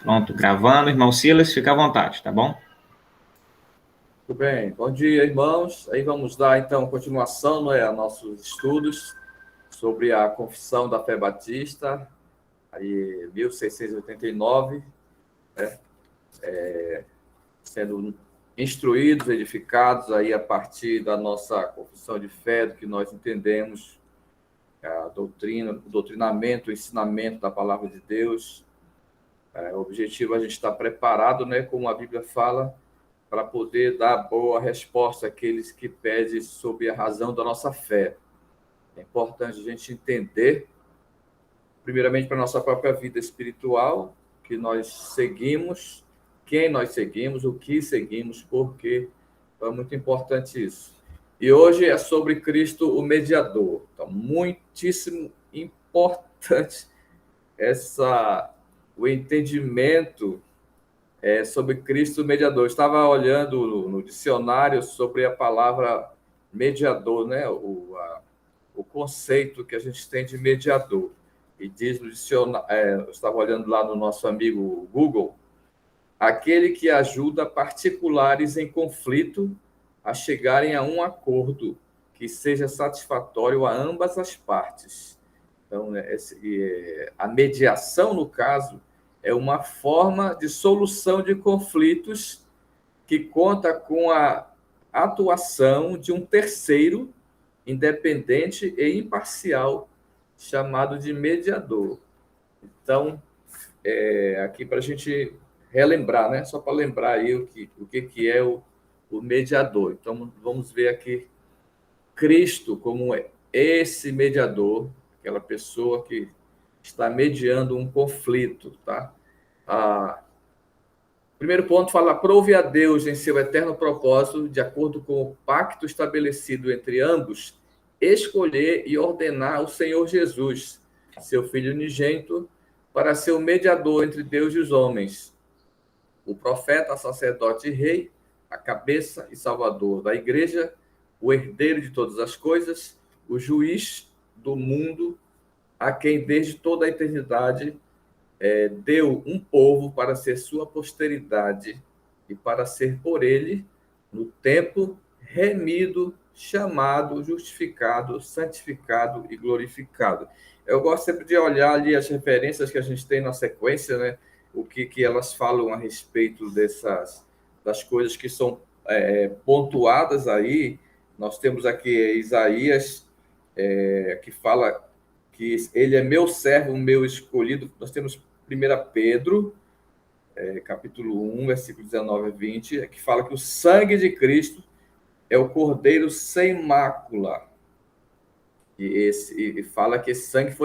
Pronto, gravando. Irmão Silas, fica à vontade, tá bom? Tudo bem. Bom dia, irmãos. Aí vamos dar, então, continuação, a nossos estudos sobre a Confissão da Fé Batista, aí 1689, né? Sendo instruídos, edificados aí a partir da nossa confissão de fé, do que nós entendemos, a doutrina, o doutrinamento, o ensinamento da Palavra de Deus. O objetivo é a gente estar preparado, né, como a Bíblia fala, para poder dar boa resposta àqueles que pedem sobre a razão da nossa fé. É importante a gente entender, primeiramente, para a nossa própria vida espiritual, que nós seguimos, quem nós seguimos, o que seguimos, por quê. Então, é muito importante isso. E hoje é sobre Cristo, o mediador. Então, muitíssimo importante o entendimento sobre Cristo mediador. Eu estava olhando no dicionário sobre a palavra mediador, né? O conceito que a gente tem de mediador. E diz no dicionário, eu estava olhando lá no nosso amigo Google, aquele que ajuda particulares em conflito a chegarem a um acordo que seja satisfatório a ambas as partes. Então, a mediação, no caso, é uma forma de solução de conflitos que conta com a atuação de um terceiro independente e imparcial, chamado de mediador. Então, aqui para a gente relembrar, né? Só para lembrar aí o que é o mediador. Então, vamos ver aqui Cristo como esse mediador, aquela pessoa que está mediando um conflito, tá? Primeiro ponto fala: aprove a Deus em seu eterno propósito, de acordo com o pacto estabelecido entre ambos, escolher e ordenar o Senhor Jesus, seu Filho unigênito, para ser o mediador entre Deus e os homens, o profeta, sacerdote e rei, a cabeça e salvador da igreja, o herdeiro de todas as coisas, o juiz do mundo, a quem desde toda a eternidade deu um povo para ser sua posteridade e para ser por ele, no tempo, remido, chamado, justificado, santificado e glorificado. Eu gosto sempre de olhar ali as referências que a gente tem na sequência, né? O que elas falam a respeito das coisas que são pontuadas aí. Nós temos aqui Isaías, que fala que ele é meu servo, meu escolhido. Nós temos 1 Pedro, capítulo 1, versículo 19 a 20, que fala que o sangue de Cristo é o cordeiro sem mácula. E fala que esse sangue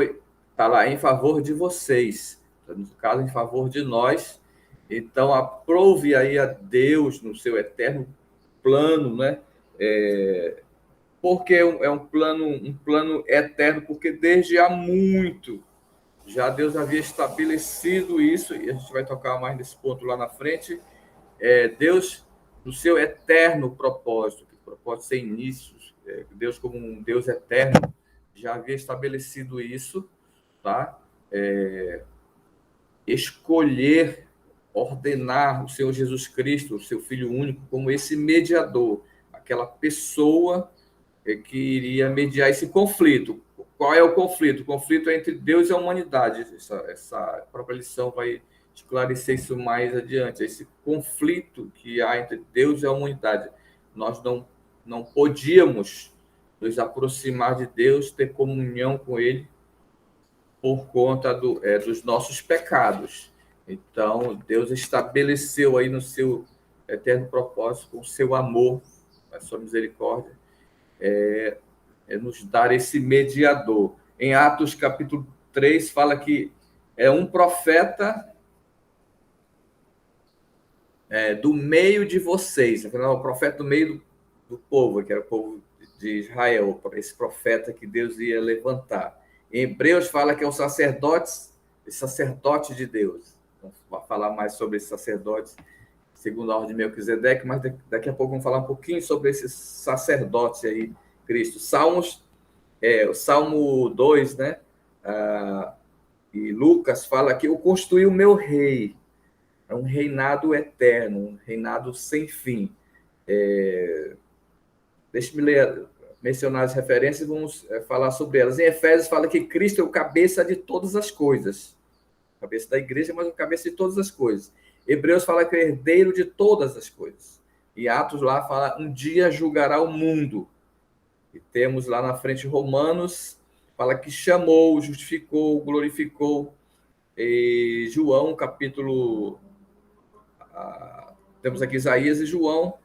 está lá em favor de vocês, no caso, em favor de nós. Então, aprove aí a Deus no seu eterno plano, né? Porque é um plano eterno, porque desde há muito já Deus havia estabelecido isso, e a gente vai tocar mais nesse ponto lá na frente. Deus, no seu eterno propósito, propósito sem inícios, Deus como um Deus eterno, já havia estabelecido isso, tá? Escolher, ordenar o Senhor Jesus Cristo, o seu Filho único, como esse mediador, aquela pessoa que iria mediar esse conflito. Qual é o conflito? O conflito é entre Deus e a humanidade. Essa própria lição vai esclarecer isso mais adiante. Esse conflito que há entre Deus e a humanidade. Nós não podíamos nos aproximar de Deus, ter comunhão com Ele, por conta dos nossos pecados. Então, Deus estabeleceu aí no seu eterno propósito, com o seu amor, a sua misericórdia, nos dar esse mediador. Em Atos capítulo 3, fala que é um profeta do meio de vocês, o profeta do meio do povo, que era o povo de Israel, esse profeta que Deus ia levantar. Em Hebreus fala que é um sacerdote de Deus. Vamos falar mais sobre esses sacerdotes, segundo a ordem de Melquisedeque, mas daqui a pouco vamos falar um pouquinho sobre esses sacerdotes aí, Cristo. O Salmo 2, né? E Lucas fala que eu construí o meu rei. É um reinado eterno, um reinado sem fim. Deixe-me mencionar as referências e vamos falar sobre elas. Em Efésios fala que Cristo é o cabeça de todas as coisas. Cabeça da igreja, mas o cabeça de todas as coisas. Hebreus fala que é herdeiro de todas as coisas. E Atos lá fala, um dia julgará o mundo. E temos lá na frente Romanos, fala que chamou, justificou, glorificou. E João, capítulo... temos aqui Isaías e João.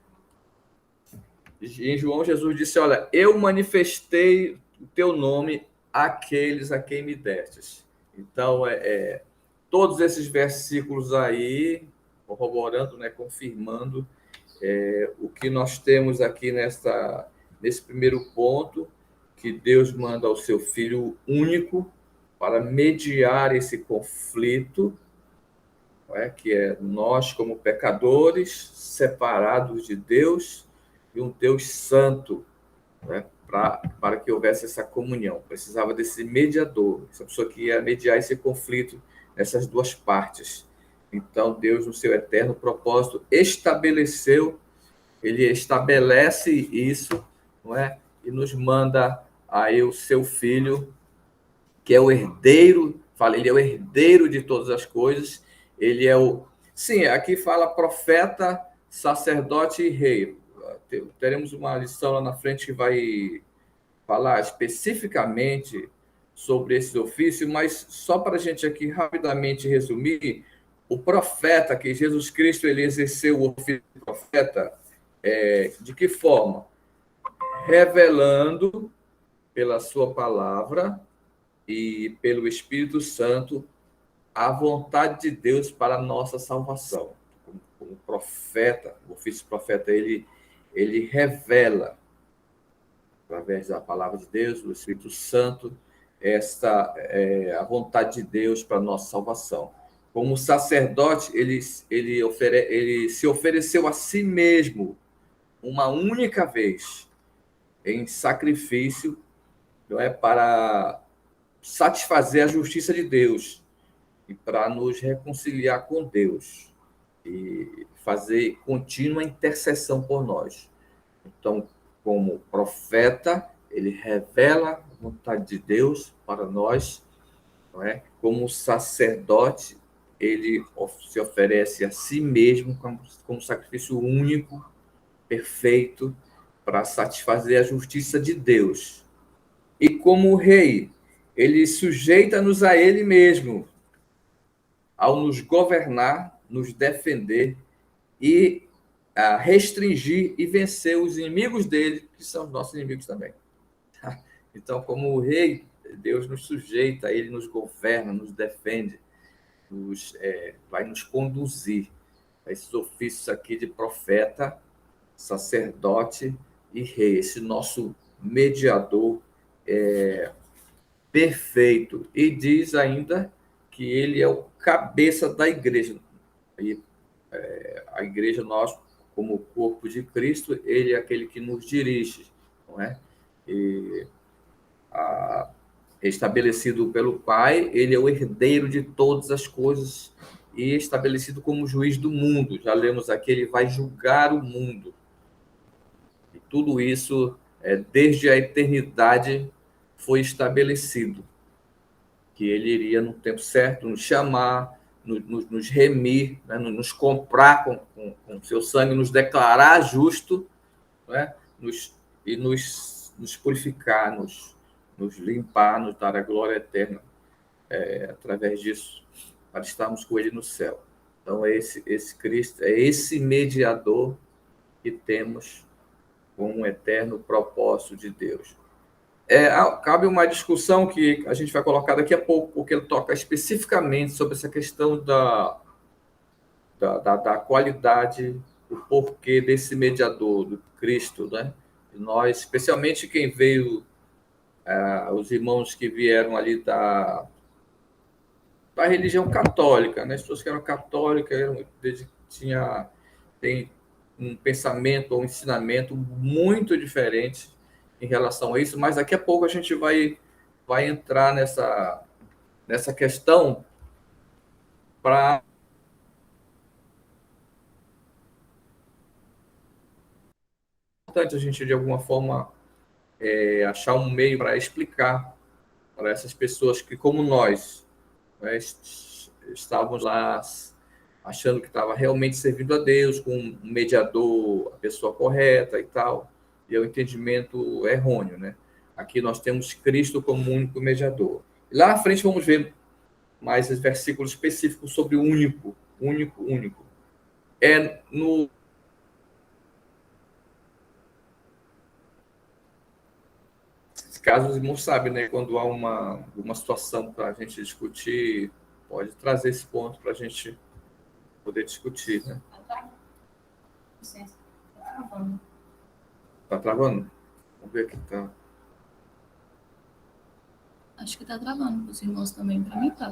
Em João, Jesus disse, olha, eu manifestei o teu nome àqueles a quem me destes. Então, todos esses versículos aí, corroborando, né, confirmando o que nós temos aqui nesse primeiro ponto, que Deus manda o seu Filho único para mediar esse conflito, que é nós como pecadores, separados de Deus, e um Deus santo, para que houvesse essa comunhão. Precisava desse mediador, essa pessoa que ia mediar esse conflito nessas duas partes. Então, Deus, no seu eterno propósito, ele estabelece isso, não é? E nos manda aí o seu Filho, que é o herdeiro, ele é o herdeiro de todas as coisas, ele é o... Sim, aqui fala profeta, sacerdote e rei. Teremos uma lição lá na frente que vai falar especificamente sobre esse ofício, mas só para a gente aqui rapidamente resumir, o profeta, que Jesus Cristo ele exerceu o ofício de profeta, de que forma? Revelando pela sua palavra e pelo Espírito Santo a vontade de Deus para a nossa salvação. Como profeta, o ofício de profeta, ele revela, através da palavra de Deus, do Espírito Santo, a vontade de Deus para a nossa salvação. Como sacerdote, ele se ofereceu a si mesmo uma única vez em sacrifício, não é, para satisfazer a justiça de Deus e para nos reconciliar com Deus e fazer contínua intercessão por nós. Então, como profeta, ele revela a vontade de Deus para nós, não é? Como sacerdote, ele se oferece a si mesmo como sacrifício único, perfeito, para satisfazer a justiça de Deus. E como rei, ele sujeita-nos a ele mesmo, ao nos governar, nos defender e a restringir e vencer os inimigos dele, que são os nossos inimigos também. Então, como o rei, Deus nos sujeita, ele nos governa, nos defende, vai nos conduzir a esses ofícios aqui de profeta, sacerdote e rei, esse nosso mediador perfeito. E diz ainda que ele é o cabeça da igreja. E a igreja, nós, como corpo de Cristo, ele é aquele que nos dirige, não é? E estabelecido pelo Pai, ele é o herdeiro de todas as coisas e estabelecido como juiz do mundo. Já lemos aqui, ele vai julgar o mundo. E tudo isso, desde a eternidade, foi estabelecido. Que ele iria, no tempo certo, nos chamar, nos remir, né? Nos comprar com seu sangue, nos declarar justo, né? Nos purificar, nos limpar, nos dar a glória eterna através disso, para estarmos com ele no céu. Então, esse Cristo, é esse mediador que temos com um eterno propósito de Deus. Cabe uma discussão que a gente vai colocar daqui a pouco, porque ele toca especificamente sobre essa questão da qualidade, o porquê desse mediador, do Cristo, né? Nós, especialmente quem veio, os irmãos que vieram ali da religião católica, né? As pessoas que eram católicas tem um pensamento ou um ensinamento muito diferente em relação a isso, mas daqui a pouco a gente vai entrar nessa questão para importante a gente, de alguma forma, achar um meio para explicar para essas pessoas que, como nós, né, estávamos lá achando que estava realmente servindo a Deus, com um mediador, a pessoa correta e tal, e é o entendimento errôneo, né? Aqui nós temos Cristo como único mediador. Lá à frente vamos ver mais versículos específicos sobre o único, único, único. No caso, os irmãos sabem, né? Quando há uma situação para a gente discutir, pode trazer esse ponto para a gente poder discutir, né? Tá travando? Vamos ver aqui, tá. Acho que tá travando os irmãos também, para mim tá.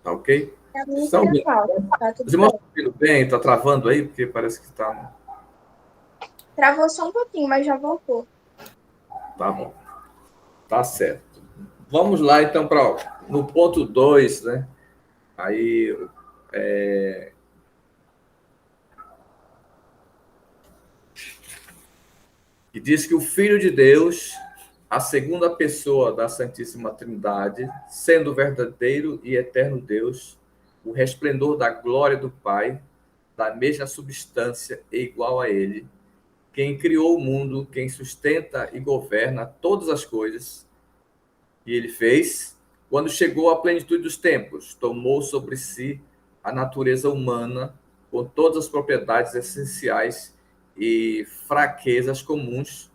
Tá ok? Estão ouvindo? Tá tudo Os irmãos bem. estão ouvindo bem? Tá travando aí? Porque parece que tá. Travou só um pouquinho, mas já voltou. Tá bom. Tá certo. Vamos lá, então, para no ponto 2, né? Aí, que diz que o Filho de Deus, a segunda pessoa da Santíssima Trindade, sendo verdadeiro e eterno Deus, o resplendor da glória do Pai, da mesma substância e igual a Ele, quem criou o mundo, quem sustenta e governa todas as coisas, e Ele fez, quando chegou à plenitude dos tempos, tomou sobre si a natureza humana, com todas as propriedades essenciais e fraquezas comuns,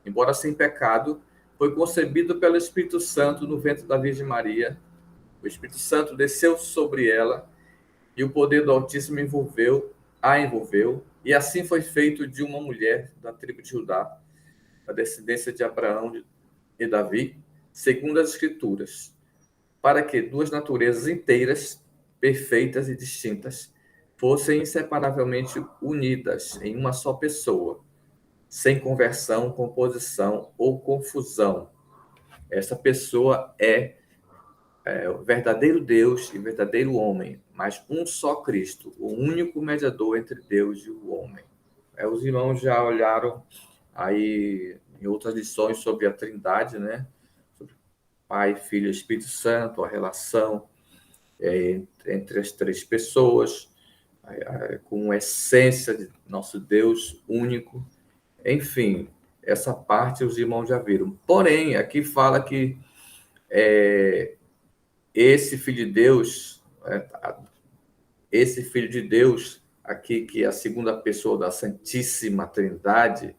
embora sem pecado, foi concebido pelo Espírito Santo no ventre da Virgem Maria. O Espírito Santo desceu sobre ela e o poder do Altíssimo a envolveu, e assim foi feito de uma mulher da tribo de Judá, da descendência de Abraão e Davi, segundo as Escrituras, para que duas naturezas inteiras, perfeitas e distintas, fossem inseparavelmente unidas em uma só pessoa, sem conversão, composição ou confusão. Essa pessoa é o verdadeiro Deus e verdadeiro homem, mas um só Cristo, o único mediador entre Deus e o homem. Os irmãos já olharam aí em outras lições sobre a Trindade, né? Sobre Pai, Filho e Espírito Santo, a relação entre as três pessoas, com a essência de nosso Deus único. Enfim, essa parte os irmãos já viram. Porém, aqui fala que esse Filho de Deus, aqui que é a segunda pessoa da Santíssima Trindade,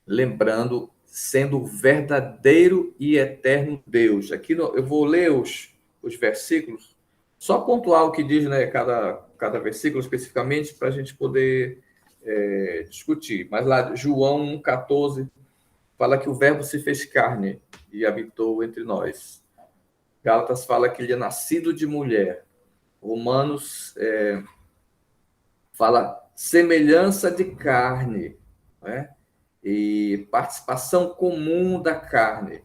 lembrando, sendo o verdadeiro e eterno Deus. Aqui eu vou ler os versículos, só pontuar o que diz, né, cada versículo especificamente, para a gente poder discutir. Mas lá, João 1,14, fala que o Verbo se fez carne e habitou entre nós. Gálatas fala que ele é nascido de mulher. Romanos fala semelhança de carne, né? E participação comum da carne.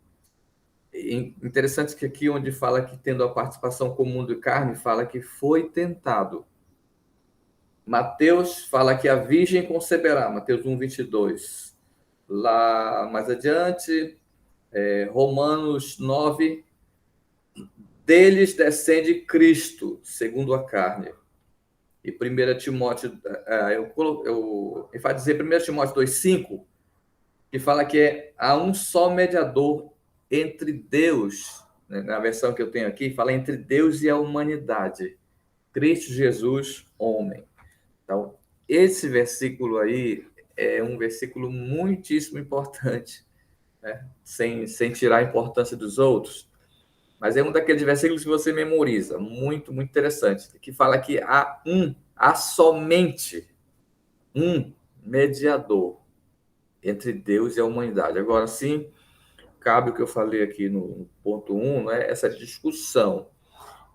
E interessante que aqui onde fala que tendo a participação comum de carne, fala que foi tentado. Mateus fala que a virgem conceberá, Mateus 1,22. Lá mais adiante, Romanos 9, deles descende Cristo, segundo a carne. E 1 Timóteo, eu enfatizei 1 Timóteo 2,5, que fala que há um só mediador entre Deus, né? Na versão que eu tenho aqui, fala entre Deus e a humanidade, Cristo Jesus, homem. Então, esse versículo aí é um versículo muitíssimo importante, né? Sem tirar a importância dos outros, mas é um daqueles versículos que você memoriza, muito, muito interessante, que fala que há somente um mediador entre Deus e a humanidade. Agora, sim, cabe o que eu falei aqui no ponto 1, né? Essa discussão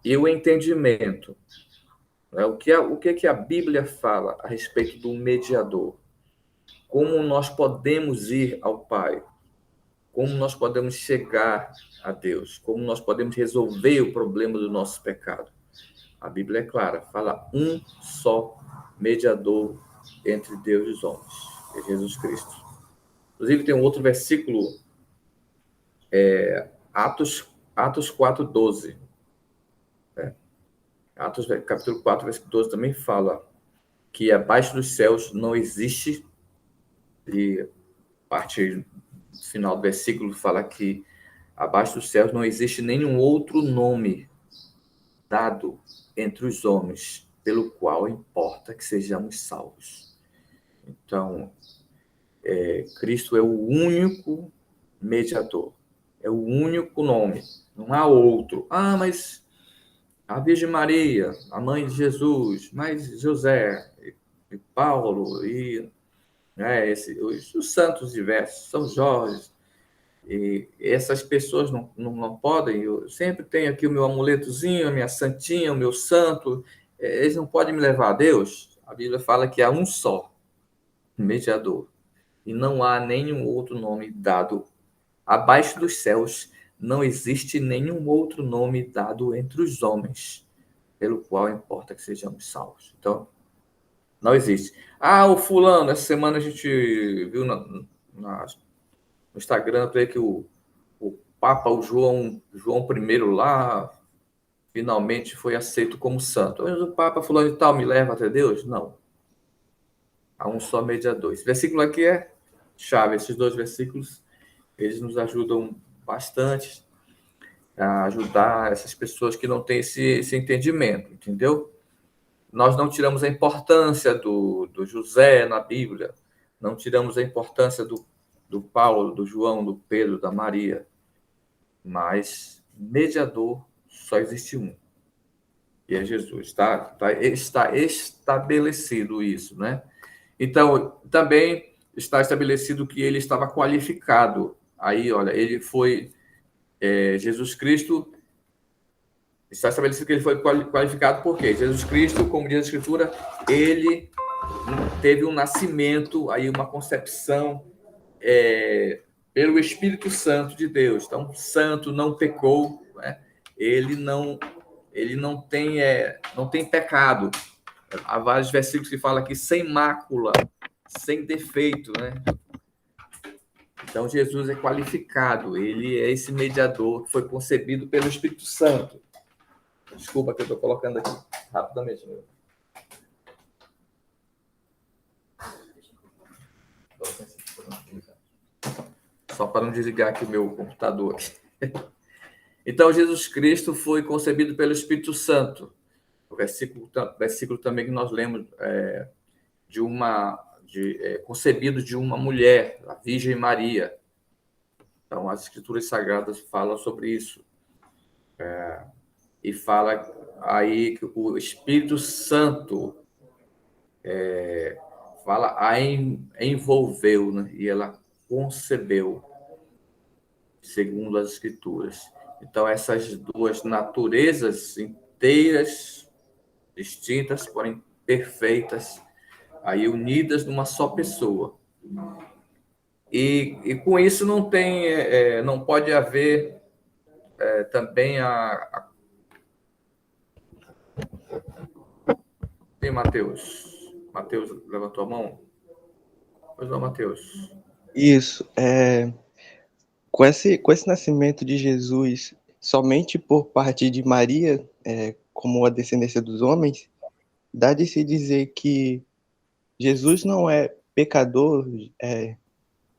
e o entendimento. Né? O que a Bíblia fala a respeito do mediador? Como nós podemos ir ao Pai? Como nós podemos chegar a Deus? Como nós podemos resolver o problema do nosso pecado? A Bíblia é clara, fala um só mediador entre Deus e os homens, é Jesus Cristo. Inclusive, tem um outro versículo, Atos 4:12. Atos, capítulo 4, versículo 12, também fala que abaixo dos céus não existe, e a parte final do versículo fala que abaixo dos céus não existe nenhum outro nome dado entre os homens, pelo qual importa que sejamos salvos. Então, Cristo é o único mediador, é o único nome, não há outro. Ah, mas a Virgem Maria, a mãe de Jesus, mas José, e Paulo, e os santos diversos, São Jorge, e essas pessoas não podem. Eu sempre tenho aqui o meu amuletozinho, a minha santinha, o meu santo, eles não podem me levar a Deus. A Bíblia fala que há um só mediador, e não há nenhum outro nome dado abaixo dos céus, não existe nenhum outro nome dado entre os homens, pelo qual importa que sejamos salvos. Então, não existe. Ah, o fulano, essa semana a gente viu no Instagram que o Papa, o João I lá, finalmente foi aceito como santo. Mas o Papa fulano de tal me leva até Deus? Não. Há um só mediador. Esse versículo aqui é chave. Esses dois versículos, eles nos ajudam bastante a ajudar essas pessoas que não têm esse entendimento, entendeu? Nós não tiramos a importância do José na Bíblia, não tiramos a importância do Paulo, do João, do Pedro, da Maria, mas mediador só existe um, e é Jesus. Está estabelecido isso, né? Então, também está estabelecido que ele estava qualificado. Aí, olha, ele foi... Jesus Cristo, está estabelecido que ele foi qualificado por quê? Jesus Cristo, como diz a Escritura, ele teve um nascimento, aí uma concepção pelo Espírito Santo de Deus. Então, santo, não pecou, né? Ele não tem pecado. Há vários versículos que falam aqui sem mácula, sem defeito, né? Então, Jesus é qualificado, ele é esse mediador que foi concebido pelo Espírito Santo. Desculpa que eu estou colocando aqui rapidamente. Só para não desligar aqui o meu computador. Então, Jesus Cristo foi concebido pelo Espírito Santo. O versículo também que nós lemos concebido de uma mulher, a Virgem Maria. Então, as Escrituras Sagradas falam sobre isso. E fala aí que o Espírito Santo a envolveu, né? E ela concebeu, segundo as Escrituras. Então, essas duas naturezas inteiras, distintas, porém perfeitas, aí unidas numa só pessoa. E com isso não pode haver também Tem Mateus. Mateus levantou a mão? Pois não, Mateus. Isso. Com esse nascimento de Jesus somente por parte de Maria, como a descendência dos homens, dá de se dizer que Jesus não é pecador,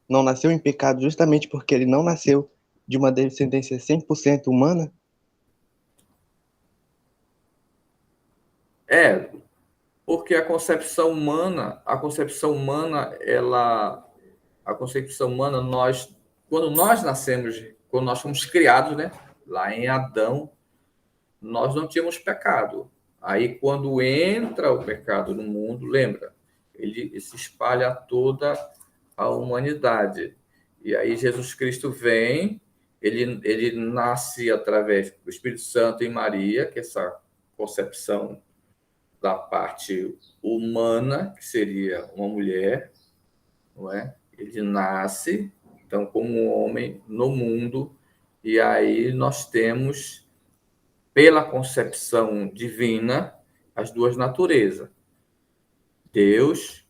não nasceu em pecado justamente porque ele não nasceu de uma descendência 100% humana? Porque a concepção humana, quando nós nascemos, quando nós fomos criados, né, lá em Adão, nós não tínhamos pecado. Aí, quando entra o pecado no mundo, lembra, ele se espalha a toda a humanidade. E aí Jesus Cristo vem, ele nasce através do Espírito Santo em Maria, que é essa concepção da parte humana, que seria uma mulher, não é? Ele nasce, então, como um homem no mundo, e aí nós temos, pela concepção divina, as duas naturezas. Deus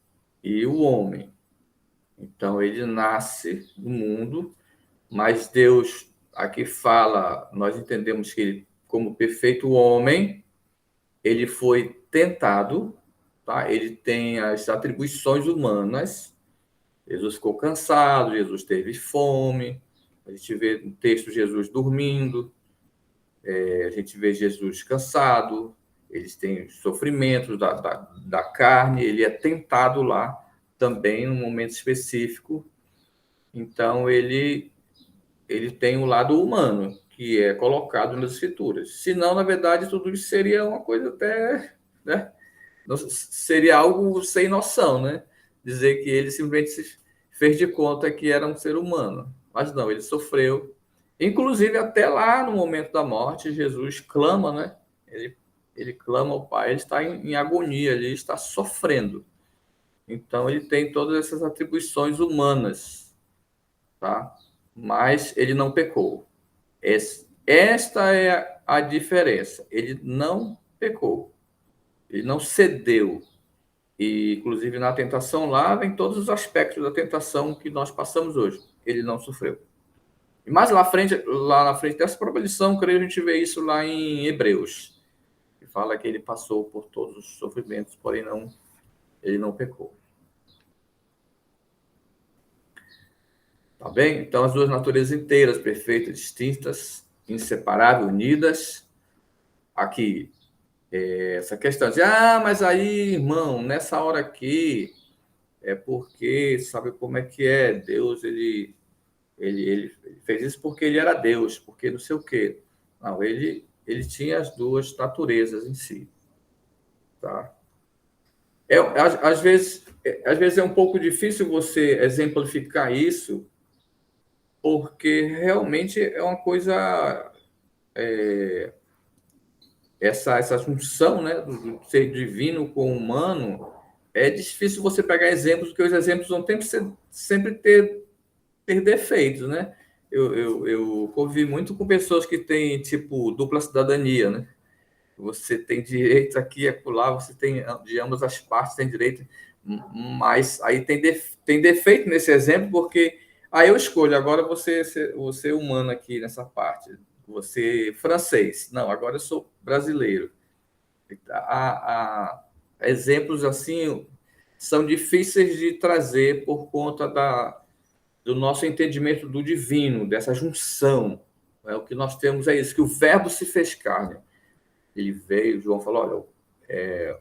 e o homem. Então, ele nasce no mundo, mas Deus aqui fala, nós entendemos que ele, como perfeito homem, ele foi tentado, tá? Ele tem as atribuições humanas. Jesus ficou cansado, Jesus teve fome, a gente vê no texto Jesus dormindo, a gente vê Jesus cansado, eles têm os sofrimentos da carne, ele é tentado lá também num momento específico. Então, ele tem o lado humano, que é colocado nas escrituras. Senão, na verdade, tudo isso seria uma coisa até, né? Seria algo sem noção, né? Dizer que ele simplesmente se fez de conta que era um ser humano. Mas não, ele sofreu. Inclusive, até lá no momento da morte, Jesus clama, né? Ele clama ao Pai, ele está em agonia, ele está sofrendo. Então, ele tem todas essas atribuições humanas, tá? Mas ele não pecou. Esta é a diferença. Ele não pecou. Ele não cedeu. E, inclusive, na tentação lá, vem todos os aspectos da tentação que nós passamos hoje. Ele não sofreu. E mais lá na frente dessa proposição, creio que a gente vê isso lá em Hebreus, que fala que ele passou por todos os sofrimentos, porém ele não pecou. Tá bem? Então, as duas naturezas inteiras, perfeitas, distintas, inseparáveis, unidas. Aqui, essa questão de, mas aí, irmão, nessa hora aqui, é porque, sabe como é que é? Deus, ele fez isso porque ele era Deus, porque não sei o quê. Não, ele tinha as duas naturezas em si. Tá? Às vezes é um pouco difícil você exemplificar isso, porque realmente é uma coisa... essa junção, né, do ser divino com o humano, é difícil você pegar exemplos, porque os exemplos vão sempre ter defeitos, né? Eu convivi muito com pessoas que têm, tipo, dupla cidadania, né? Você tem direito aqui e acolá, você tem, de ambas as partes, tem direito, mas aí tem defeito nesse exemplo, porque aí eu escolho, agora você humano aqui nessa parte, você francês, não, agora eu sou brasileiro. Há exemplos assim são difíceis de trazer por conta do nosso entendimento do divino, dessa junção. O que nós temos é isso, que o verbo se fez carne. Ele veio, João falou, olha,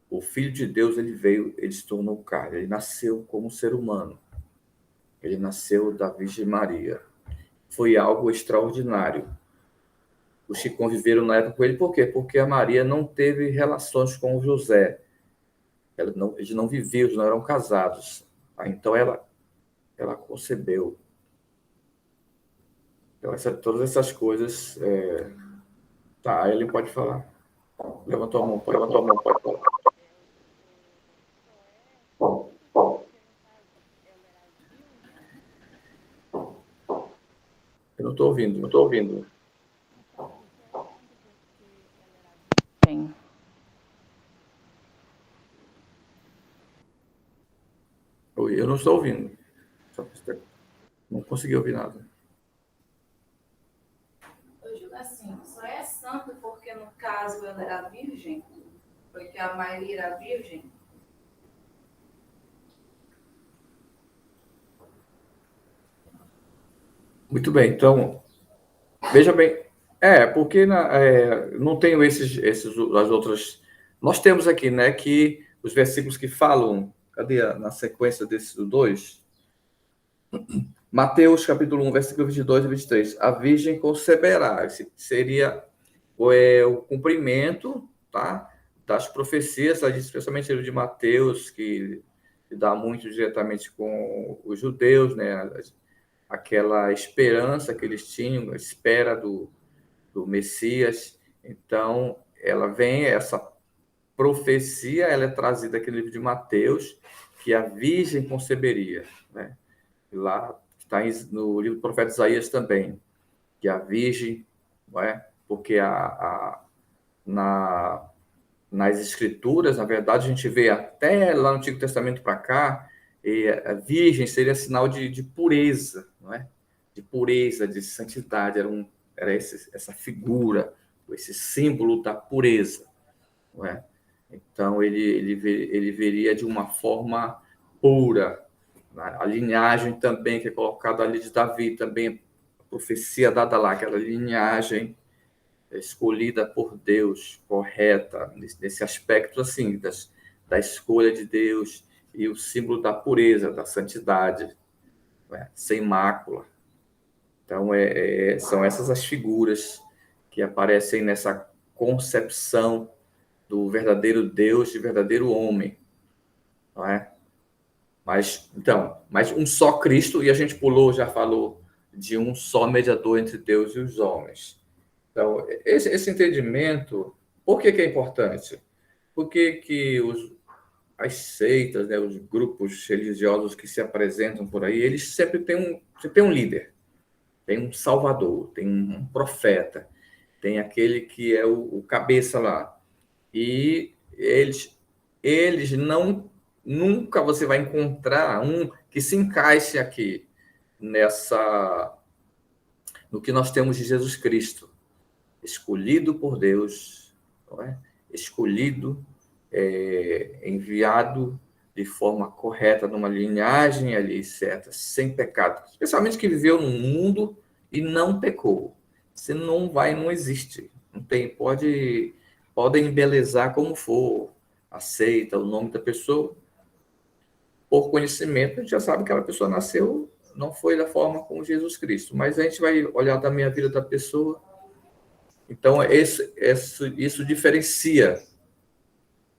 o Filho de Deus, ele veio, ele se tornou carne, ele nasceu como ser humano. Ele nasceu da Virgem Maria. Foi algo extraordinário. Os que conviveram na época com ele, por quê? Porque a Maria não teve relações com o José. Eles não viviam, eles não eram casados. Então, ela concebeu. Então, todas essas coisas... Tá, ele pode falar. Levantou a mão, pode falar. Eu não estou ouvindo. Sim. Eu não estou ouvindo. Não consegui ouvir nada. Eu digo assim, só é santo porque no caso ela era virgem, porque a Maria era virgem. Muito bem, então, veja bem, porque não tenho as outras... Nós temos aqui, né, que os versículos que falam, cadê na sequência desses dois? Mateus, capítulo 1, versículo 22 e 23. A virgem conceberá. Esse seria o cumprimento, tá, das profecias, especialmente o de Mateus, que dá muito diretamente com os judeus, né, aquela esperança que eles tinham, a espera do Messias. Então, essa profecia, ela é trazida aqui no livro de Mateus, que a virgem conceberia, né? E lá está no livro do profeta Isaías também, que a virgem, não é? Porque nas Escrituras, na verdade, a gente vê até lá no Antigo Testamento para cá, a virgem seria sinal de pureza, não é? De pureza, de santidade, era essa figura, esse símbolo da pureza, não é? Então, ele veria de uma forma pura. A linhagem também, que é colocada ali de Davi, também a profecia dada lá, aquela linhagem escolhida por Deus, correta, nesse aspecto assim, da escolha de Deus e o símbolo da pureza, da santidade, né? Sem mácula. Então, são essas as figuras que aparecem nessa concepção do verdadeiro Deus e verdadeiro homem, não é? Mas um só Cristo, e a gente já falou de um só mediador entre Deus e os homens. Então, esse entendimento, por que é importante? Porque as seitas, né, os grupos religiosos que se apresentam por aí, eles sempre têm um líder, tem um salvador, tem um profeta, tem aquele que é o cabeça lá. E eles nunca você vai encontrar um que se encaixe aqui no que nós temos de Jesus Cristo, escolhido por Deus, não é? Escolhido, enviado de forma correta, numa linhagem ali certa, sem pecado, especialmente que viveu num mundo e não pecou. Você não existe, não tem, podem embelezar como for, aceita o nome da pessoa, por conhecimento, a gente já sabe que aquela pessoa nasceu, não foi da forma como Jesus Cristo, mas a gente vai olhar também a vida da pessoa. Então, isso diferencia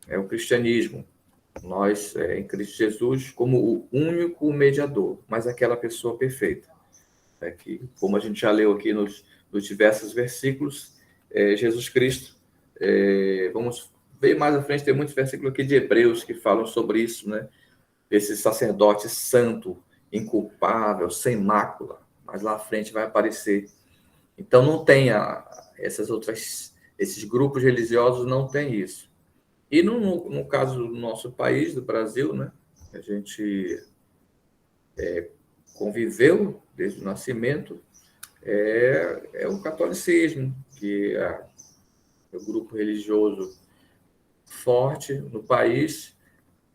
o cristianismo. Nós, em Cristo Jesus, como o único mediador, mas aquela pessoa perfeita. Que, como a gente já leu aqui nos diversos versículos, Jesus Cristo, vamos ver mais à frente, tem muitos versículos aqui de Hebreus que falam sobre isso, né? Esse sacerdote santo, inculpável, sem mácula, mas lá à frente vai aparecer. Então, não tem esses grupos religiosos não tem isso. E no caso do nosso país, do Brasil, né, a gente conviveu desde o nascimento, é o catolicismo, que é o grupo religioso forte no país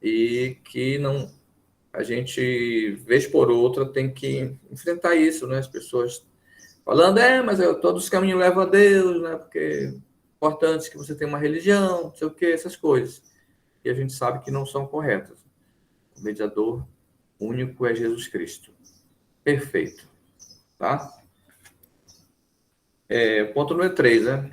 e que a gente, vez por outra, tem que enfrentar isso, né? As pessoas falando, mas todos os caminhos levam a Deus, né? Porque é importante que você tenha uma religião, não sei o quê, essas coisas. E a gente sabe que não são corretas. O mediador único é Jesus Cristo. Perfeito. Tá? Ponto número 3, né?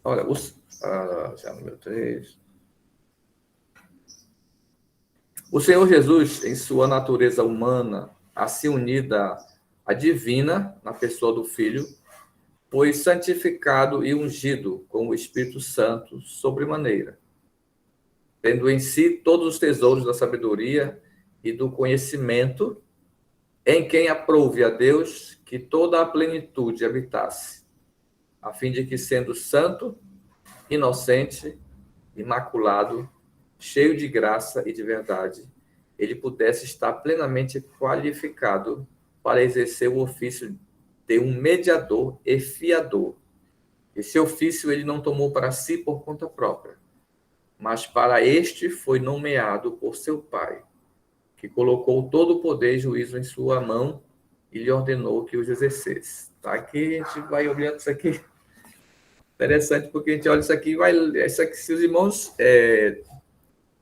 Olha, número 3. O Senhor Jesus, em sua natureza humana, assim unida à divina, na pessoa do Filho, foi santificado e ungido com o Espírito Santo sobremaneira, tendo em si todos os tesouros da sabedoria e do conhecimento, em quem aprouve a Deus que toda a plenitude habitasse, a fim de que, sendo santo, inocente, imaculado, cheio de graça e de verdade, ele pudesse estar plenamente qualificado para exercer o ofício de um mediador e fiador. Esse ofício ele não tomou para si por conta própria, mas para este foi nomeado por seu Pai, que colocou todo o poder e juízo em sua mão e lhe ordenou que os exercesse. Tá? Aqui a gente vai olhando isso aqui. Interessante, porque a gente olha isso aqui e vai... Isso aqui, se os irmãos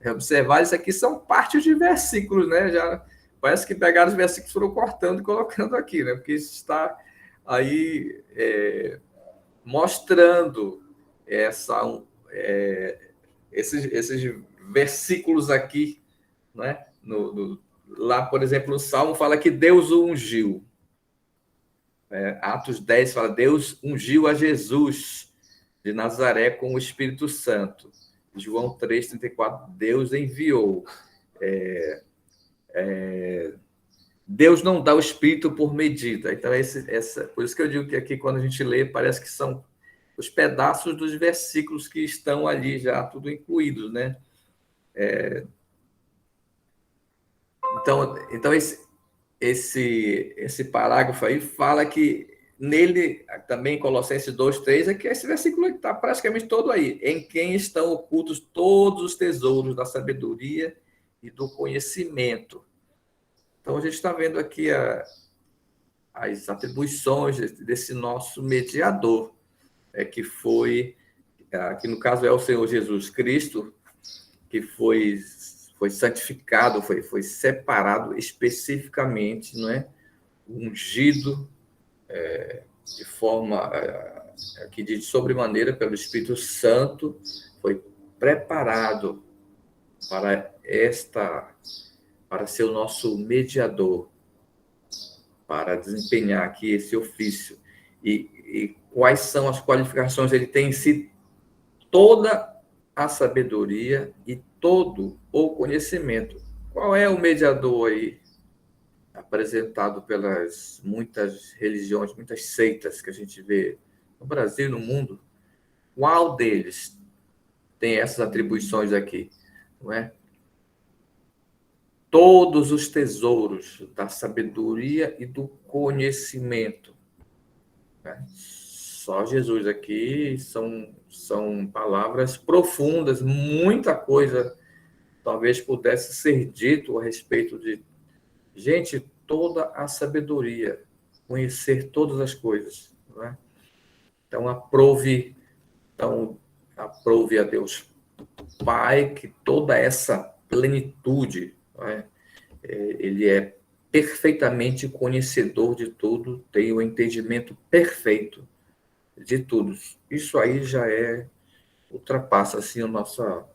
observar, isso aqui são partes de versículos, né? Já parece que pegaram os versículos, foram cortando e colocando aqui, né? Porque isso está aí mostrando esses versículos aqui, né? Lá, por exemplo, o Salmo fala que Deus o ungiu. Atos 10 fala, Deus ungiu a Jesus de Nazaré com o Espírito Santo. João 3,34, Deus enviou. Deus não dá o Espírito por medida. Então, por isso que eu digo que aqui, quando a gente lê, parece que são os pedaços dos versículos que estão ali já tudo incluídos, né? Então esse parágrafo aí fala que nele, também Colossenses 2:3, é que esse versículo está praticamente todo aí. Em quem estão ocultos todos os tesouros da sabedoria e do conhecimento. Então, a gente está vendo aqui as atribuições desse nosso mediador, que no caso é o Senhor Jesus Cristo, que foi santificado, foi separado especificamente, não é? Ungido de forma aqui de sobremaneira pelo Espírito Santo, foi preparado para ser o nosso mediador, para desempenhar aqui esse ofício. E quais são as qualificações? Ele tem em si toda a sabedoria e todo o conhecimento. Qual é o mediador aí apresentado pelas muitas religiões, muitas seitas que a gente vê no Brasil e no mundo? Qual deles tem essas atribuições aqui? Não é? Todos os tesouros da sabedoria e do conhecimento. Né? Só Jesus aqui são palavras profundas, muita coisa talvez pudesse ser dito a respeito de, gente, toda a sabedoria, conhecer todas as coisas. Não é? Então, aprove a Deus Pai que toda essa plenitude, não é? Ele é perfeitamente conhecedor de tudo, tem o entendimento perfeito de tudo. Isso aí já ultrapassa assim a nossa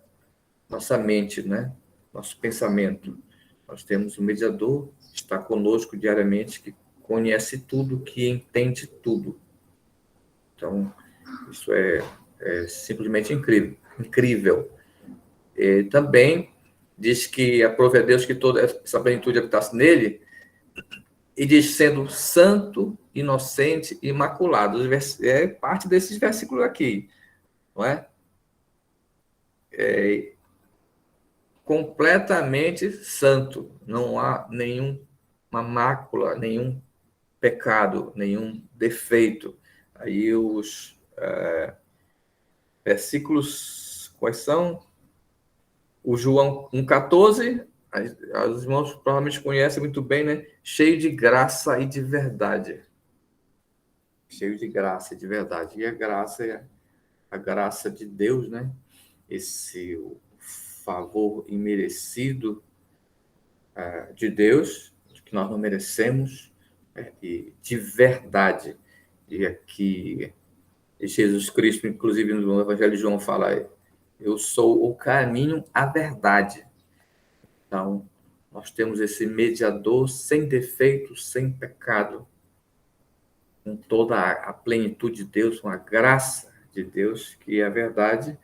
mente, né? Nosso pensamento. Nós temos um mediador que está conosco diariamente, que conhece tudo, que entende tudo. Então, isso é simplesmente incrível. E também diz que aprove a Deus que toda essa plenitude habitasse nele, e diz sendo santo, inocente, imaculado. É parte desses versículos aqui, não é? Completamente santo, não há nenhuma mácula, nenhum pecado, nenhum defeito. Aí os versículos, quais são? O João 1,14, os irmãos provavelmente conhecem muito bem, né? Cheio de graça e de verdade. Cheio de graça e de verdade. E a graça é a graça de Deus, né? Esse favor imerecido de Deus, que nós não merecemos, e de verdade. E aqui, Jesus Cristo, inclusive no Evangelho de João, fala: eu sou o caminho, a verdade. Então, nós temos esse mediador sem defeito, sem pecado, com toda a plenitude de Deus, com a graça de Deus, que é a verdade.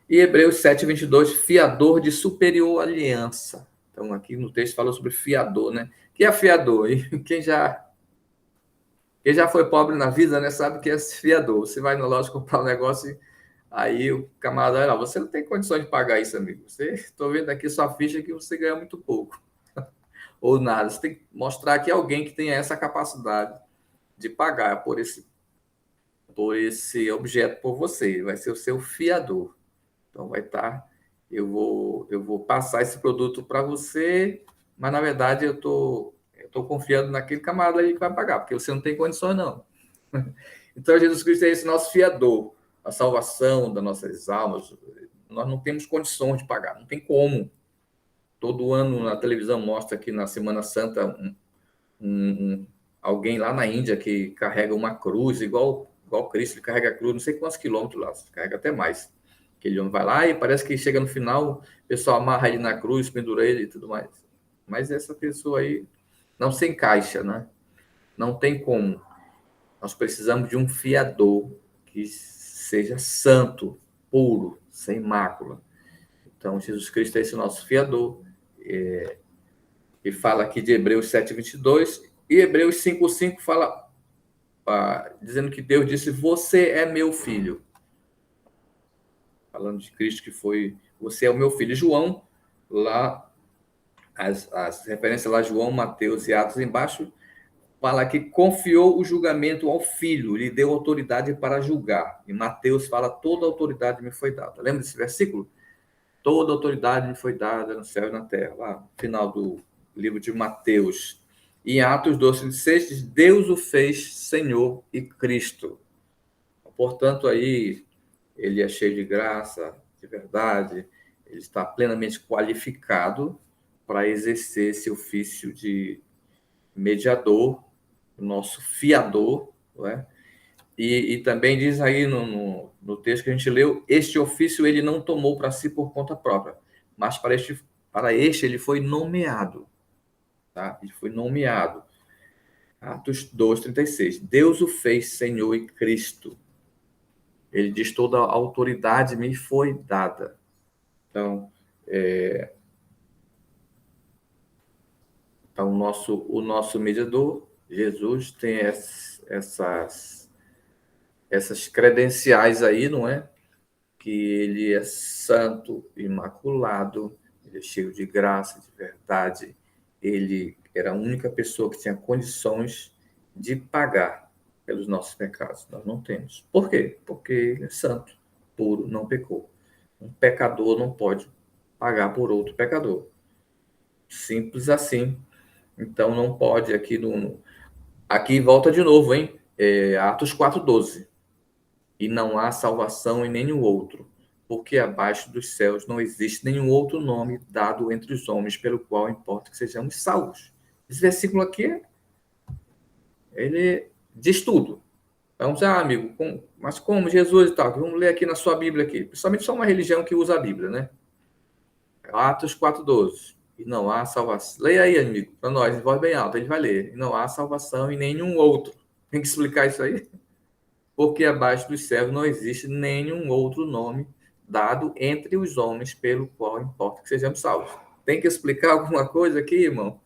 E Hebreus 7:22, fiador de superior aliança. Então, aqui no texto fala sobre fiador, né? O que é fiador? E quem já foi pobre na vida, né, sabe que é fiador. Você vai na loja comprar um negócio, aí o camarada vai lá, você não tem condições de pagar isso, amigo. Estou vendo aqui sua ficha que você ganha muito pouco. Ou nada. Você tem que mostrar que alguém que tenha essa capacidade de pagar por esse objeto por você. Vai ser o seu fiador. Então, vai estar, eu vou passar esse produto para você, mas, na verdade, eu tô confiando naquele camarada aí que vai pagar, porque você não tem condições, não. Então, Jesus Cristo é esse nosso fiador, a salvação das nossas almas. Nós não temos condições de pagar, não tem como. Todo ano, na televisão, mostra que na Semana Santa, alguém lá na Índia que carrega uma cruz, igual Cristo, ele carrega a cruz, não sei quantos quilômetros lá, carrega até mais. Aquele homem vai lá e parece que chega no final, o pessoal amarra ele na cruz, pendura ele e tudo mais. Mas essa pessoa aí não se encaixa, né? Não tem como. Nós precisamos de um fiador que seja santo, puro, sem mácula. Então, Jesus Cristo é esse nosso fiador. que fala aqui de Hebreus 7:22, e Hebreus 5:5 fala, dizendo que Deus disse, você é meu filho. Falando de Cristo que foi, você é o meu filho. João, lá, as referências lá, João, Mateus e Atos embaixo, fala que confiou o julgamento ao Filho, lhe deu autoridade para julgar. E Mateus fala, toda autoridade me foi dada. Lembra desse versículo? Toda autoridade me foi dada no céu e na terra. Lá no final do livro de Mateus. E em Atos 12:6 diz, Deus o fez Senhor e Cristo. Portanto, aí, ele é cheio de graça, de verdade, ele está plenamente qualificado para exercer esse ofício de mediador, o nosso fiador, não é? E também diz aí no texto que a gente leu, este ofício ele não tomou para si por conta própria, mas para este ele foi nomeado. Tá? Ele foi nomeado. Atos 2:36. Deus o fez Senhor e Cristo. Ele diz, toda a autoridade me foi dada. Então, o nosso mediador, Jesus, tem essas credenciais aí, não é? Que ele é santo, imaculado, ele é cheio de graça, de verdade. Ele era a única pessoa que tinha condições de pagar pelos nossos pecados. Nós não temos. Por quê? Porque ele é santo, puro, não pecou. Um pecador não pode pagar por outro pecador. Simples assim. Então não pode aqui volta de novo, hein? Atos 4:12. E não há salvação em nenhum outro, porque abaixo dos céus não existe nenhum outro nome dado entre os homens pelo qual importa que sejamos salvos. Esse versículo aqui, ele diz tudo. Vamos dizer, amigo, mas como Jesus e tal? Vamos ler aqui na sua Bíblia aqui. Principalmente só uma religião que usa a Bíblia, né? Atos 4:12. E não há salvação. Leia aí, amigo, para nós, em voz bem alta, ele vai ler. E não há salvação em nenhum outro. Tem que explicar isso aí. Porque abaixo dos céus não existe nenhum outro nome dado entre os homens pelo qual importa que sejamos salvos. Tem que explicar alguma coisa aqui, irmão?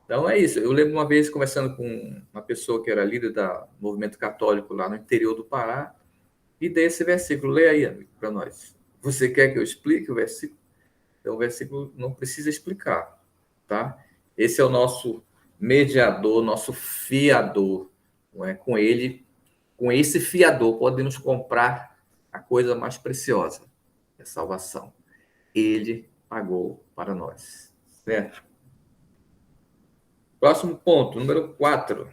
Então é isso. Eu lembro uma vez conversando com uma pessoa que era líder do movimento católico lá no interior do Pará, e dei esse versículo. Leia aí, amigo, para nós. Você quer que eu explique o versículo? Então o versículo não precisa explicar, tá? Esse é o nosso mediador, nosso fiador. Não é? Com esse fiador, podemos comprar a coisa mais preciosa, a salvação. Ele pagou para nós. Certo? Próximo ponto, número 4.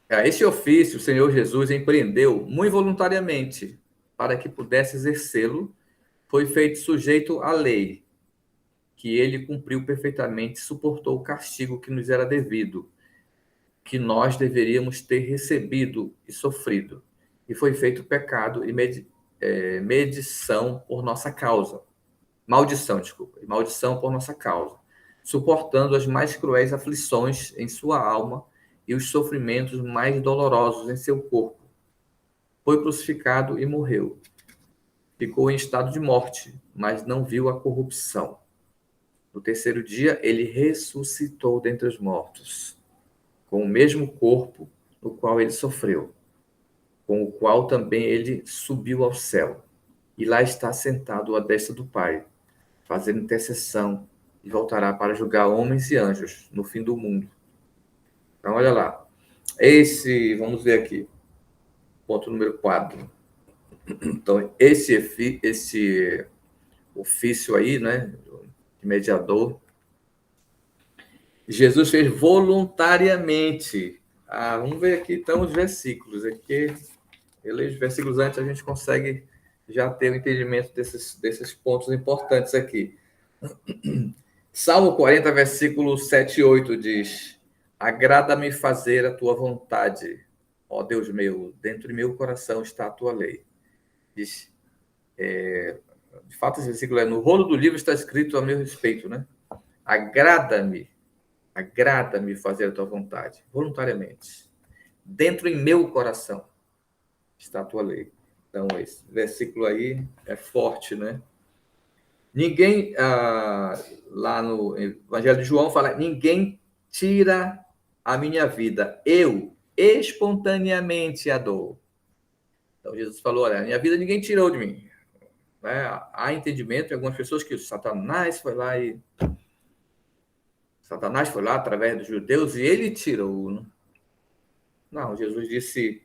Esse ofício o Senhor Jesus empreendeu muito voluntariamente para que pudesse exercê-lo, foi feito sujeito à lei, que ele cumpriu perfeitamente, suportou o castigo que nos era devido, que nós deveríamos ter recebido e sofrido, e foi feito pecado e maldição por nossa causa, por nossa causa, suportando as mais cruéis aflições em sua alma e os sofrimentos mais dolorosos em seu corpo. Foi crucificado e morreu. Ficou em estado de morte, mas não viu a corrupção. No terceiro dia, ele ressuscitou dentre os mortos, com o mesmo corpo no qual ele sofreu, com o qual também ele subiu ao céu, e lá está sentado à destra do Pai, fazendo intercessão, e voltará para julgar homens e anjos no fim do mundo. Então, olha lá. Vamos ver aqui, ponto número 4. Então, esse ofício aí, né, de mediador, Jesus fez voluntariamente. Vamos ver aqui, então, os versículos. Aqui, eu leio os versículos antes, a gente consegue já ter o entendimento desses pontos importantes aqui. Salmo 40, versículo 7 e 8 diz: agrada-me fazer a tua vontade, ó Deus meu, dentro de meu coração está a tua lei. Diz, de fato, esse versículo no rolo do livro está escrito a meu respeito, né? Agrada-me fazer a tua vontade, voluntariamente. Dentro em meu coração está a tua lei. Então, esse versículo aí é forte, né? Ninguém, lá no Evangelho de João, fala: ninguém tira a minha vida, eu espontaneamente a dou. Então Jesus falou: olha, a minha vida ninguém tirou de mim. Né? Há entendimento em algumas pessoas que Satanás foi lá através dos judeus e ele tirou. Não, Jesus disse: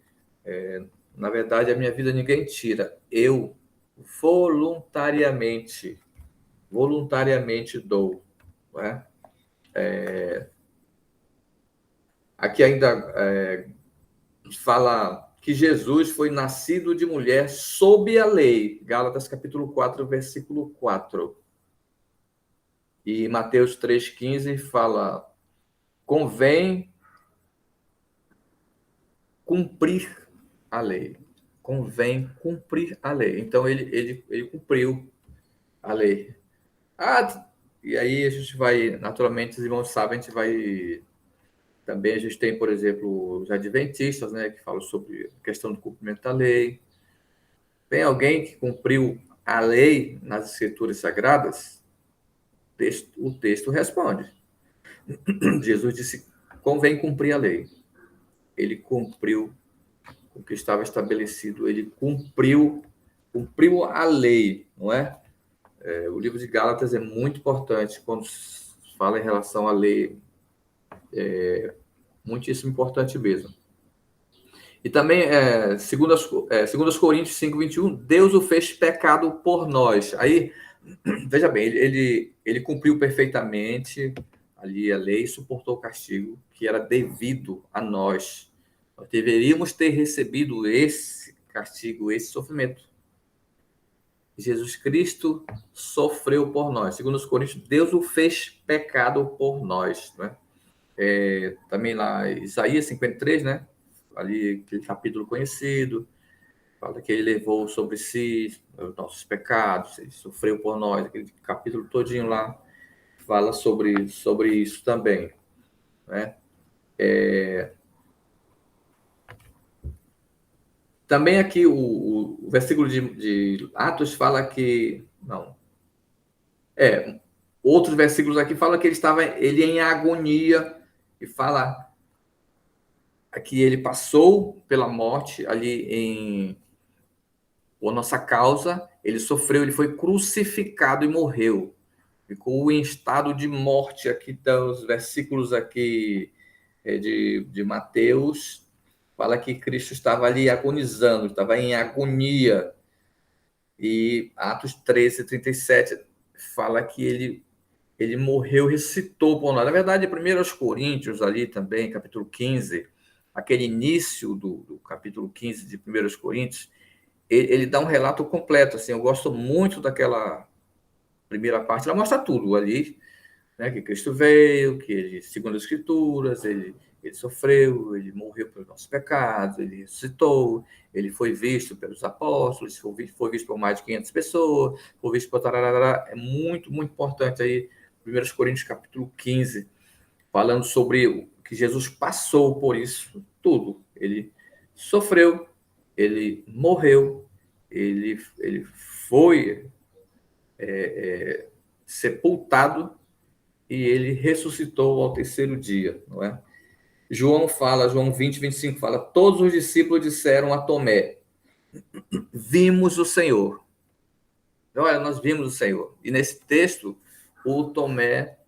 na verdade, a minha vida ninguém tira, eu voluntariamente dou. Né? Aqui ainda fala que Jesus foi nascido de mulher sob a lei. Gálatas capítulo 4, versículo 4. E Mateus 3,15 fala: convém cumprir a lei. Convém cumprir a lei. Então, ele cumpriu a lei. E aí a gente vai, naturalmente, os irmãos sabem, a gente vai... Também a gente tem, por exemplo, os adventistas, né, que falam sobre a questão do cumprimento da lei. Tem alguém que cumpriu a lei nas Escrituras Sagradas? O texto responde. Jesus disse: convém cumprir a lei. Ele cumpriu o que estava estabelecido. Ele cumpriu a lei, não é? O livro de Gálatas é muito importante quando fala em relação à lei. Muitíssimo importante mesmo. E também, segundo as Coríntios 5:21, Deus o fez pecado por nós. Aí, veja bem, ele cumpriu perfeitamente ali a lei, suportou o castigo que era devido a nós. Nós deveríamos ter recebido esse castigo, esse sofrimento. Jesus Cristo sofreu por nós. Segundo os Coríntios, Deus o fez pecado por nós, né? Também lá, Isaías 53, né? Ali, aquele capítulo conhecido, fala que ele levou sobre si os nossos pecados, ele sofreu por nós, aquele capítulo todinho lá fala sobre isso também, né? Também aqui o versículo de Atos fala que... Não. Outros versículos aqui falam que ele em agonia, e fala que ele passou pela morte ali por nossa causa, ele sofreu, ele foi crucificado e morreu. Ficou em estado de morte. Aqui estão os versículos aqui de Mateus, fala que Cristo estava ali agonizando, estava em agonia. E Atos 13:37 fala que ele morreu, ressuscitou por nós. Na verdade, 1 Coríntios ali também, capítulo 15, aquele início do capítulo 15 de 1 Coríntios, ele dá um relato completo. Assim, eu gosto muito daquela primeira parte, ela mostra tudo ali, né, que Cristo veio, que ele, segundo as Escrituras, ele sofreu, ele morreu pelos nossos pecados, ele ressuscitou, ele foi visto pelos apóstolos, foi visto por mais de 500 pessoas, foi visto por... Tararara. É muito, muito importante aí, 1 Coríntios capítulo 15, falando sobre o que Jesus passou por isso tudo. Ele sofreu, ele morreu, ele foi sepultado e ele ressuscitou ao terceiro dia, não é? João 20:25 fala: todos os discípulos disseram a Tomé: vimos o Senhor. Olha, nós vimos o Senhor. E nesse texto, o Tomé,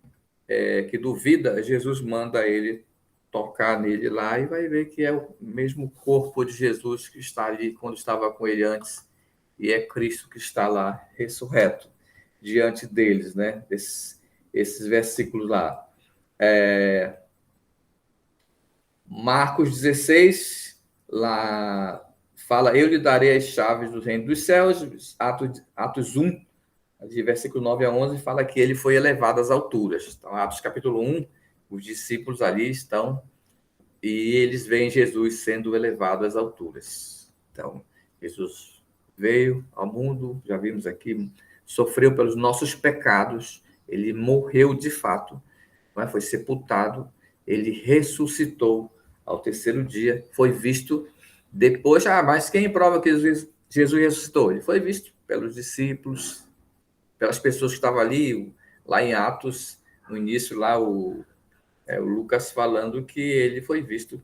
que duvida, Jesus manda ele tocar nele lá e vai ver que é o mesmo corpo de Jesus que está ali quando estava com ele antes, e é Cristo que está lá ressurreto diante deles, né? Esses versículos lá. Marcos 16, lá fala: eu lhe darei as chaves do reino dos céus. Atos 1, de versículo 9 a 11, fala que ele foi elevado às alturas. Então, Atos capítulo 1, os discípulos ali estão e eles veem Jesus sendo elevado às alturas. Então, Jesus veio ao mundo, já vimos aqui, sofreu pelos nossos pecados, ele morreu de fato, né? Foi sepultado, ele ressuscitou ao terceiro dia, foi visto depois. Mas quem prova que Jesus ressuscitou? Ele foi visto pelos discípulos, pelas pessoas que estavam ali, lá em Atos, no início, lá o Lucas falando que ele foi visto,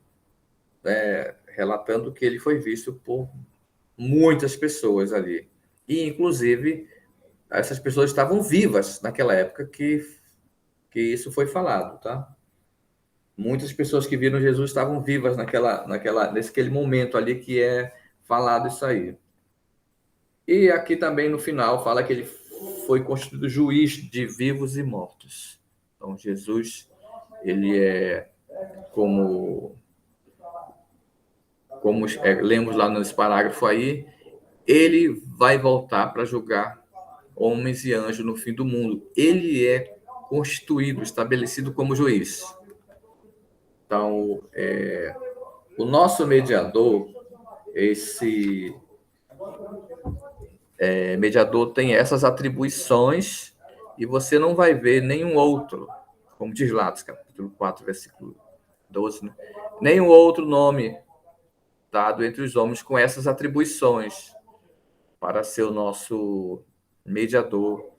relatando que ele foi visto por muitas pessoas ali. E, inclusive, essas pessoas estavam vivas naquela época que isso foi falado, tá? Muitas pessoas que viram Jesus estavam vivas naquele momento ali que é falado isso aí. E aqui também no final fala que ele foi constituído juiz de vivos e mortos. Então Jesus, ele é como lemos lá nesse parágrafo aí, ele vai voltar para julgar homens e anjos no fim do mundo. Ele é constituído, estabelecido como juiz. Então, o nosso mediador, esse mediador tem essas atribuições e você não vai ver nenhum outro, como diz lá, capítulo 4, versículo 12, né? Nenhum outro nome dado entre os homens com essas atribuições para ser o nosso mediador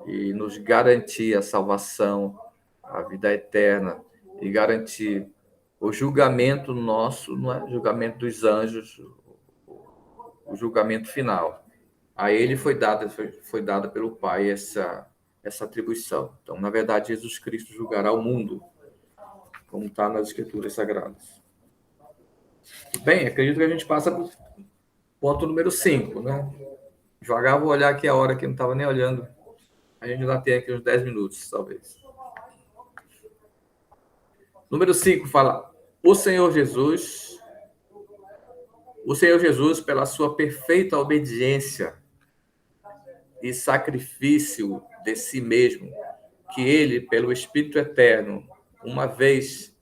e nos garantir a salvação, a vida eterna e garantir o julgamento nosso, não é? O julgamento dos anjos, o julgamento final. A ele foi dada pelo Pai essa atribuição. Então, na verdade, Jesus Cristo julgará o mundo, como está nas Escrituras Sagradas. Bem, acredito que a gente passa para o ponto número 5, né? Devagar, vou olhar aqui a hora que eu não estava nem olhando. A gente ainda tem aqui uns 10 minutos, talvez. Número 5 fala: o Senhor Jesus, pela sua perfeita obediência e sacrifício de si mesmo, que ele, pelo Espírito Eterno, uma vez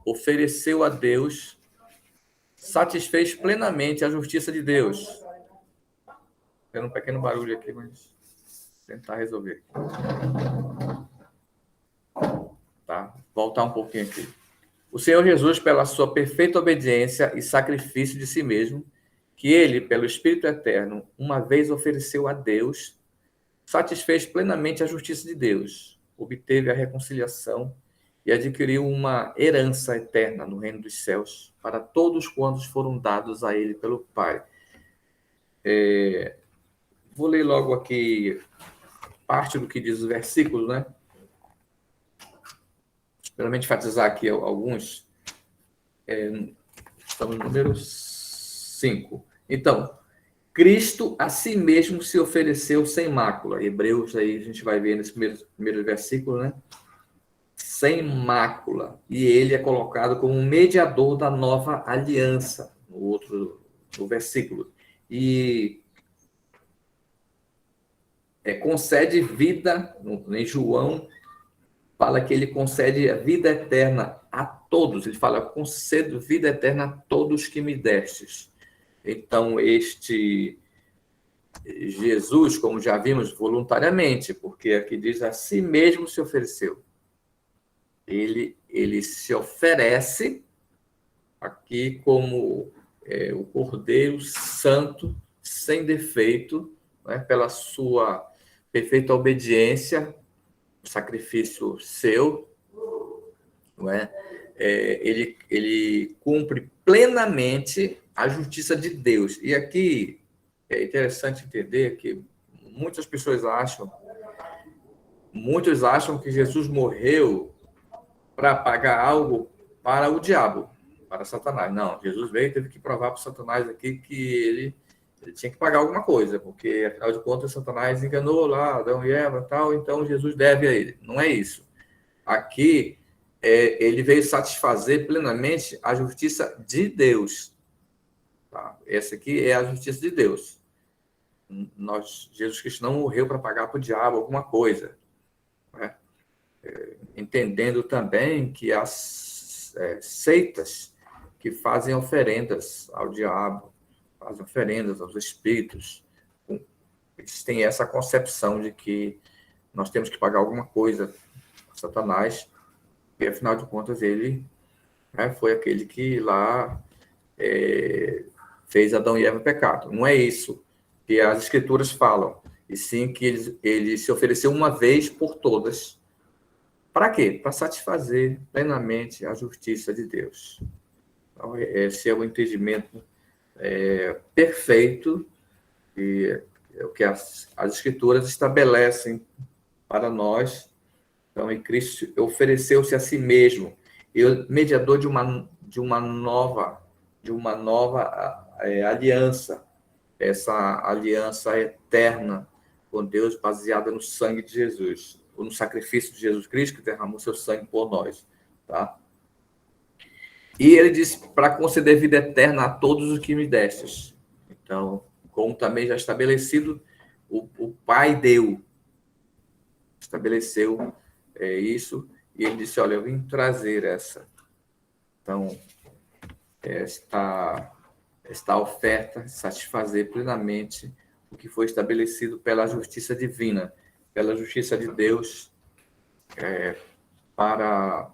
ofereceu a Deus, satisfez plenamente a justiça de Deus. Tem um pequeno barulho aqui, mas tentar resolver. Tá? Voltar um pouquinho aqui. O Senhor Jesus, pela sua perfeita obediência e sacrifício de si mesmo, que ele, pelo Espírito Eterno, uma vez ofereceu a Deus, satisfez plenamente a justiça de Deus, obteve a reconciliação e adquiriu uma herança eterna no reino dos céus para todos quantos foram dados a ele pelo Pai. Vou ler logo aqui parte do que diz os versículos, né? Primeiramente, enfatizar aqui alguns. Estamos no número 5. Então, Cristo a si mesmo se ofereceu sem mácula. Hebreus, aí a gente vai ver nesse primeiro versículo, né? Sem mácula. E ele é colocado como um mediador da nova aliança, no versículo. E concede vida, em João, fala que ele concede a vida eterna a todos. Ele fala: concedo vida eterna a todos que me destes. Então, este Jesus, como já vimos, voluntariamente, porque aqui diz a si mesmo se ofereceu. Ele se oferece aqui como o Cordeiro Santo, sem defeito, né, pela sua perfeita obediência, sacrifício seu, não é? Ele cumpre plenamente a justiça de Deus. E aqui é interessante entender que muitos acham que Jesus morreu para pagar algo para o diabo, para Satanás. Não, Jesus veio e teve que provar para Satanás aqui que ele tinha que pagar alguma coisa, porque, afinal de contas, Satanás enganou lá Adão e Eva e tal, então Jesus deve a ele. Não é isso. Aqui, ele veio satisfazer plenamente a justiça de Deus. Tá? Essa aqui é a justiça de Deus. Jesus Cristo não morreu para pagar para o diabo alguma coisa. Né? Entendendo também que as seitas que fazem oferendas ao diabo, fazem oferendas aos espíritos, eles têm essa concepção de que nós temos que pagar alguma coisa a Satanás, e afinal de contas ele foi aquele que lá fez Adão e Eva pecado. Não é isso que as Escrituras falam. e sim que ele se ofereceu uma vez por todas. Para quê? Para satisfazer plenamente a justiça de Deus. Então, esse é o entendimento perfeito e é o que as Escrituras estabelecem para nós. Então, em Cristo ofereceu-se a si mesmo, e mediador de uma nova aliança, essa aliança eterna com Deus, baseada no sangue de Jesus, ou no sacrifício de Jesus Cristo, que derramou seu sangue por nós, tá? E ele diz, para conceder vida eterna a todos os que me destes. Então, como também já estabelecido, o Pai estabeleceu isso, e ele disse, olha, eu vim trazer essa. Então, esta oferta, satisfazer plenamente o que foi estabelecido pela justiça divina, pela justiça de Deus para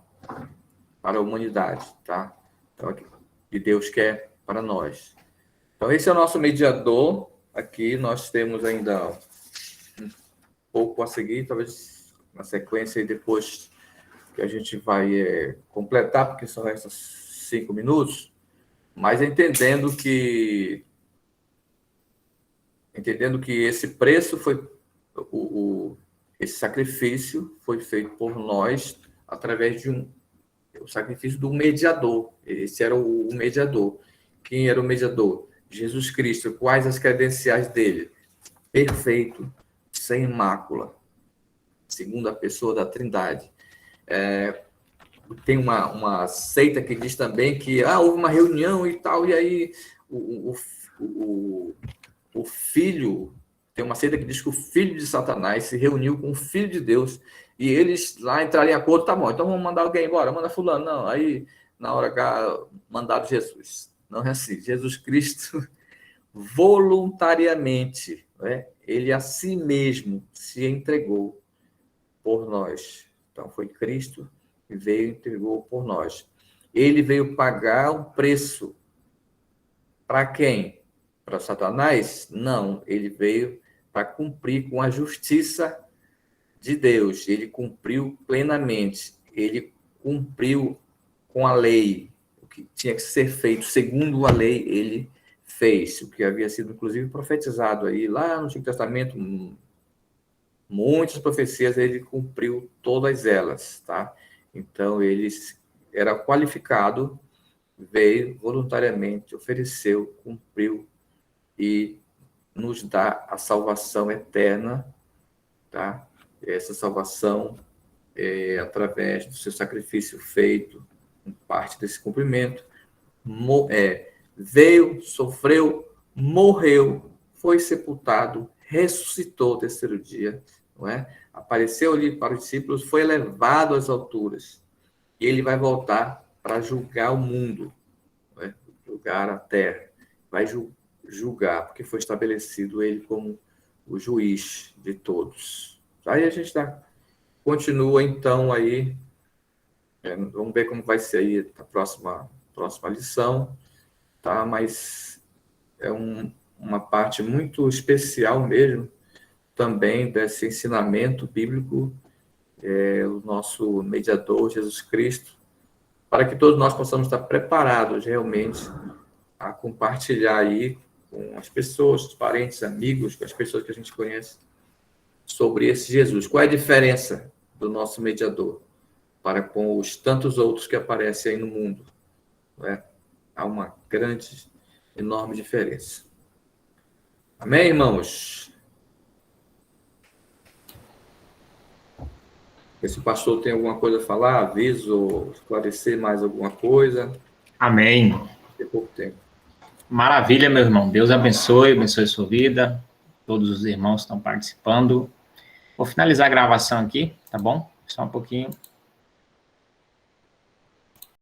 a humanidade, tá? Então, que Deus quer para nós. Então, esse é o nosso mediador. Aqui nós temos ainda um pouco a seguir, talvez na sequência e depois que a gente vai completar, porque só restam 5 minutos, mas entendendo que esse preço foi esse sacrifício foi feito por nós através de o sacrifício do mediador. Esse era o mediador. Quem era o mediador? Jesus Cristo. Quais as credenciais dele? Perfeito, sem mácula, segunda pessoa da Trindade. Tem uma seita que diz também que houve uma reunião e tal, e aí o filho, tem uma seita que diz que o filho de Satanás se reuniu com o filho de Deus, e eles lá entraram em acordo, tá bom, então vamos mandar alguém embora, manda fulano, não, aí na hora H mandaram Jesus. Não é assim, Jesus Cristo voluntariamente, né? Ele a si mesmo se entregou por nós. Então foi Cristo que veio e entregou por nós. Ele veio pagar um preço. Para quem? Para Satanás? Não, ele veio para cumprir com a justiça de Deus. Ele cumpriu plenamente. Ele cumpriu com a lei. O que tinha que ser feito segundo a lei, ele fez. O que havia sido, inclusive, profetizado aí lá no Antigo Testamento, muitas profecias, ele cumpriu todas elas, tá? Então, ele era qualificado, veio voluntariamente, ofereceu, cumpriu e nos dá a salvação eterna, tá? Essa salvação através do seu sacrifício feito, parte desse cumprimento, veio, sofreu, morreu, foi sepultado, ressuscitou ao terceiro dia, não é? Apareceu ali para os discípulos, foi elevado às alturas, e ele vai voltar para julgar o mundo, não é? Julgar a terra, vai julgar, porque foi estabelecido ele como o juiz de todos. Aí a gente continua então aí, vamos ver como vai ser aí a próxima lição, tá? Mas é uma parte muito especial mesmo também desse ensinamento bíblico, o nosso mediador, Jesus Cristo, para que todos nós possamos estar preparados realmente a compartilhar aí com as pessoas, os parentes, amigos, com as pessoas que a gente conhece, sobre esse Jesus. Qual é a diferença do nosso mediador para com os tantos outros que aparecem aí no mundo? Não é? Há uma grande, enorme diferença. Amém, irmãos? Se o pastor tem alguma coisa a falar, aviso, esclarecer mais alguma coisa. Amém. Tem pouco tempo. Maravilha, meu irmão. Deus abençoe sua vida. Todos os irmãos estão participando. Vou finalizar a gravação aqui, tá bom? Só um pouquinho.